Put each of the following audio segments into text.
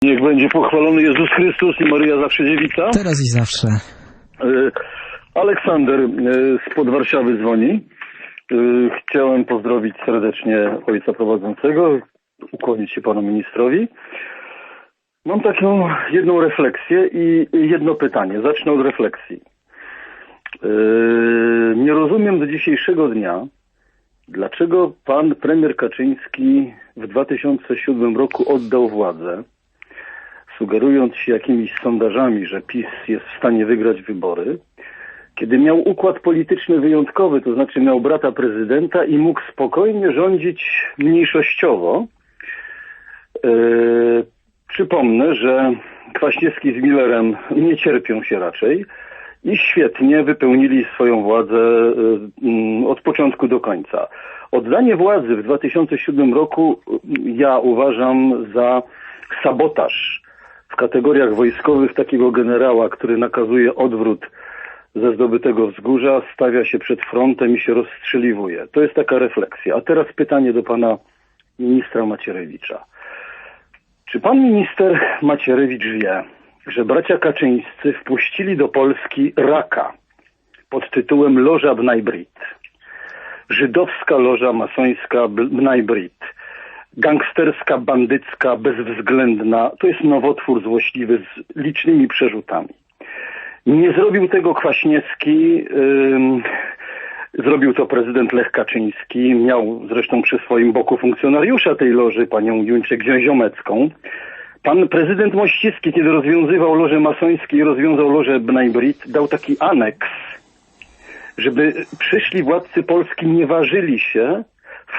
Niech będzie pochwalony Jezus Chrystus i Maryja zawsze dziewica. Teraz i zawsze. Aleksander spod Warszawy dzwoni. Chciałem pozdrowić serdecznie ojca prowadzącego, ukłonić się panu ministrowi. Mam taką jedną refleksję i jedno pytanie. Zacznę od refleksji. Nie rozumiem do dzisiejszego dnia, dlaczego pan premier Kaczyński w 2007 roku oddał władzę, sugerując się jakimiś sondażami, że PiS jest w stanie wygrać wybory, kiedy miał układ polityczny wyjątkowy, to znaczy miał brata prezydenta i mógł spokojnie rządzić mniejszościowo. Przypomnę, że Kwaśniewski z Millerem nie cierpią się raczej i świetnie wypełnili swoją władzę od początku do końca. Oddanie władzy w 2007 roku ja uważam za sabotaż w kategoriach wojskowych takiego generała, który nakazuje odwrót ze zdobytego wzgórza, stawia się przed frontem i się rozstrzeliwuje. To jest taka refleksja. A teraz pytanie do pana ministra Macierewicza. Czy pan minister Macierewicz wie, że bracia Kaczyńscy wpuścili do Polski raka pod tytułem Loża Bnai Brit, żydowska loża masońska Bnai Brit, gangsterska, bandycka, bezwzględna, to jest nowotwór złośliwy z licznymi przerzutami. Nie zrobił tego Kwaśniewski, zrobił to prezydent Lech Kaczyński, miał zresztą przy swoim boku funkcjonariusza tej loży, panią Juńczyk-Ziomecką. Pan prezydent Mościcki, kiedy rozwiązywał loże masońskie i rozwiązał lożę Bnai Brit, dał taki aneks, żeby przyszli władcy Polski nie ważyli się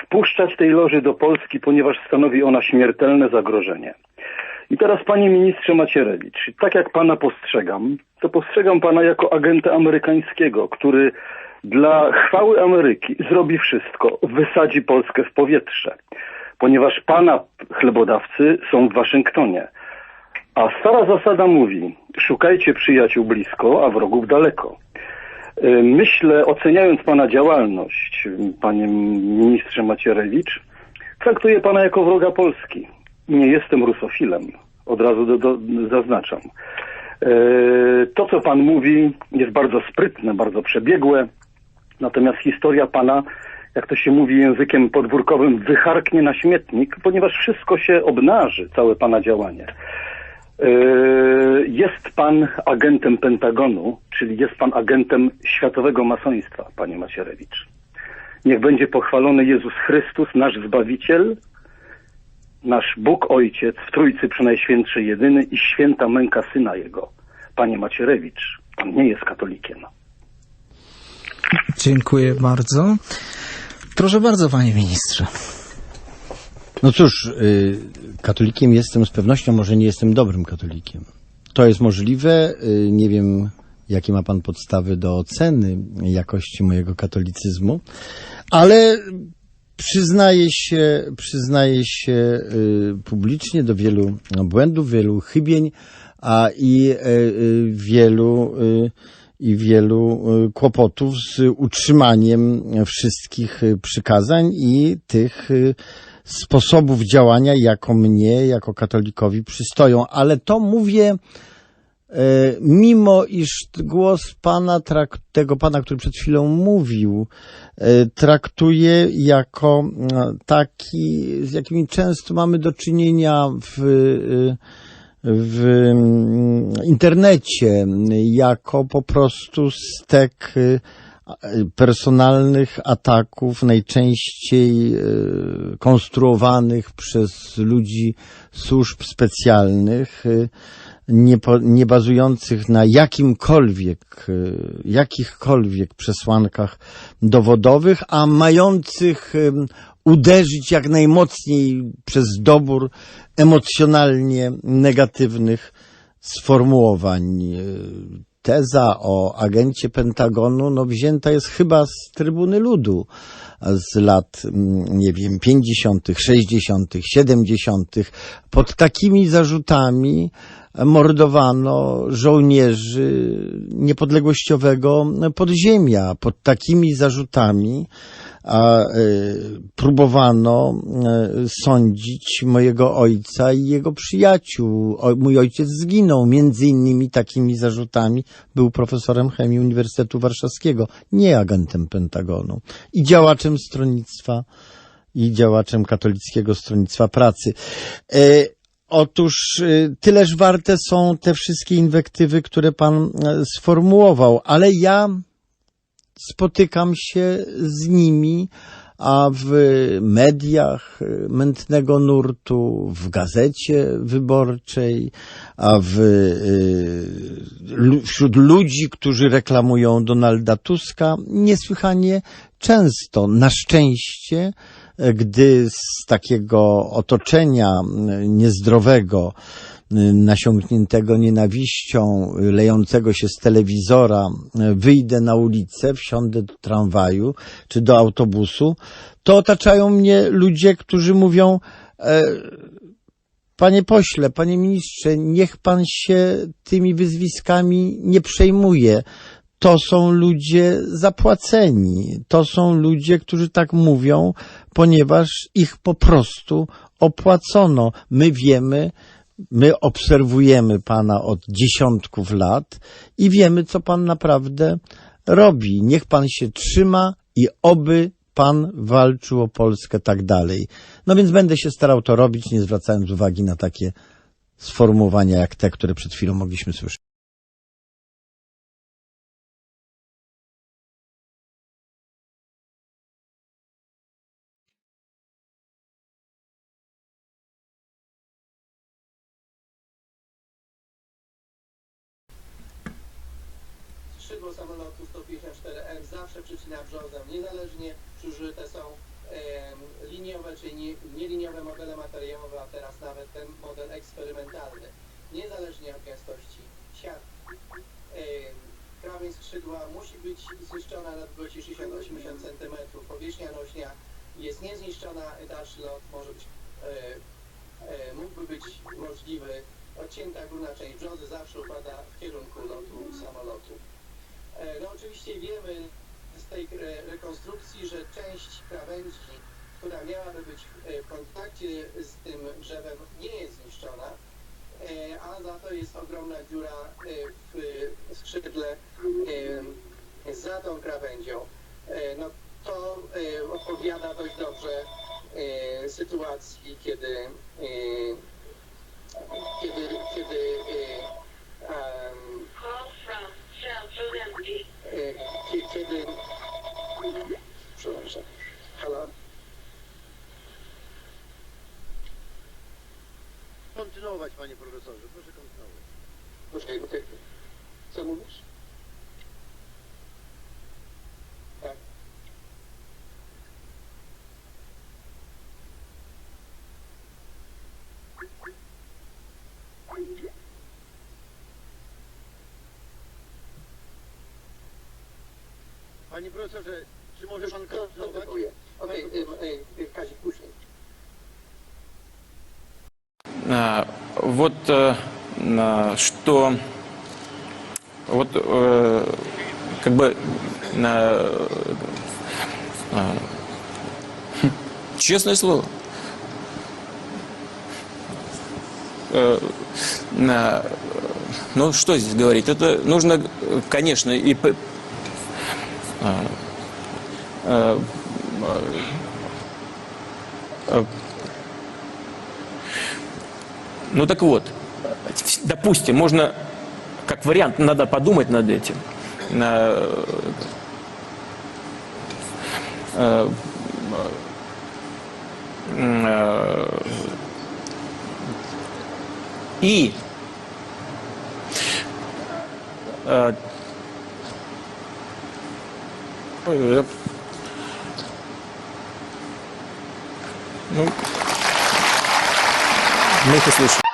wpuszczać tej loży do Polski, ponieważ stanowi ona śmiertelne zagrożenie. I teraz, panie ministrze Macierewicz, tak jak pana postrzegam, to postrzegam pana jako agenta amerykańskiego, który dla chwały Ameryki zrobi wszystko, wysadzi Polskę w powietrze, ponieważ pana chlebodawcy są w Waszyngtonie. A stara zasada mówi, szukajcie przyjaciół blisko, a wrogów daleko. Myślę, oceniając pana działalność, panie ministrze Macierewicz, traktuję pana jako wroga Polski. Nie jestem rusofilem, od razu zaznaczam. To, co pan mówi, jest bardzo sprytne, bardzo przebiegłe, natomiast historia pana, jak to się mówi językiem podwórkowym, wycharknie na śmietnik, ponieważ wszystko się obnaży, całe pana działanie. Jest pan agentem Pentagonu, czyli jest pan agentem światowego masoństwa, panie Macierewicz. Niech będzie pochwalony Jezus Chrystus, nasz Zbawiciel, nasz Bóg Ojciec, w Trójcy Przenajświętszy Jedyny i święta męka Syna Jego. Panie Macierewicz, pan nie jest katolikiem. Dziękuję bardzo. Proszę bardzo, panie ministrze. No cóż, katolikiem jestem z pewnością, może nie jestem dobrym katolikiem. To jest możliwe, nie wiem, jakie ma pan podstawy do oceny jakości mojego katolicyzmu, ale przyznaję się publicznie do wielu błędów, wielu chybień, i wielu kłopotów z utrzymaniem wszystkich przykazań i tych sposobów działania, jako mnie, jako katolikowi przystoją. Ale to mówię, mimo iż głos tego pana, który przed chwilą mówił, traktuję jako taki, z jakimi często mamy do czynienia w internecie, jako po prostu stek personalnych ataków, najczęściej konstruowanych przez ludzi służb specjalnych, nie bazujących na jakichkolwiek przesłankach dowodowych, a mających uderzyć jak najmocniej przez dobór emocjonalnie negatywnych sformułowań. Teza o agencie Pentagonu wzięta jest chyba z Trybuny Ludu z lat, nie wiem, 50., 60., 70. Pod takimi zarzutami mordowano żołnierzy niepodległościowego podziemia. Pod takimi zarzutami a próbowano sądzić mojego ojca i jego przyjaciół. Mój ojciec zginął między innymi takimi zarzutami. Był profesorem chemii Uniwersytetu Warszawskiego, nie agentem Pentagonu i działaczem stronnictwa i działaczem Katolickiego Stronnictwa Pracy. Otóż tyleż warte są te wszystkie inwektywy, które pan sformułował, ale ja spotykam się z nimi, a w mediach mętnego nurtu, w Gazecie Wyborczej, a wśród ludzi, którzy reklamują Donalda Tuska, niesłychanie często. Na szczęście, gdy z takiego otoczenia niezdrowego, nasiągniętego nienawiścią, lejącego się z telewizora, wyjdę na ulicę, wsiądę do tramwaju czy do autobusu, to otaczają mnie ludzie, którzy mówią: panie pośle, panie ministrze, niech pan się tymi wyzwiskami nie przejmuje. To są ludzie zapłaceni. To są ludzie, którzy tak mówią, ponieważ ich po prostu opłacono. My wiemy, my obserwujemy pana od dziesiątków lat i wiemy, co pan naprawdę robi. Niech pan się trzyma i oby pan walczył o Polskę tak dalej. No więc będę się starał to robić, nie zwracając uwagi na takie sformułowania jak te, które przed chwilą mogliśmy słyszeć. Skrzydło samolotu 154M zawsze przycina brzozem, niezależnie czy użyte są liniowe czy nieliniowe modele materiałowe, a teraz nawet ten model eksperymentalny. Niezależnie od gęstości siatki. Krawędź skrzydła musi być zniszczona na długości 60-80 cm. Powierzchnia nośnia jest niezniszczona, dalszy lot może być, mógłby być możliwy. Odcięta górna część brzozy zawsze upada w kierunku lotu samolotu. No oczywiście wiemy z tej rekonstrukcji, że część krawędzi, która miałaby być w kontakcie z tym drzewem, nie jest zniszczona, a za to jest ogromna dziura w skrzydle za tą krawędzią. No to odpowiada dość dobrze sytuacji, kiedy przepraszam, halo? Kontynuować, panie profesorze, proszę kontynuować. Poczekaj, co mówisz? Tak. Panie profesorze, czy może pan kontynuować? Okej, Kazik, później. Вот что вот как бы честное слово, ну что здесь говорить, это нужно, конечно, и ну так вот, допустим, можно, как вариант, надо подумать над этим. И ну, мы их услышим.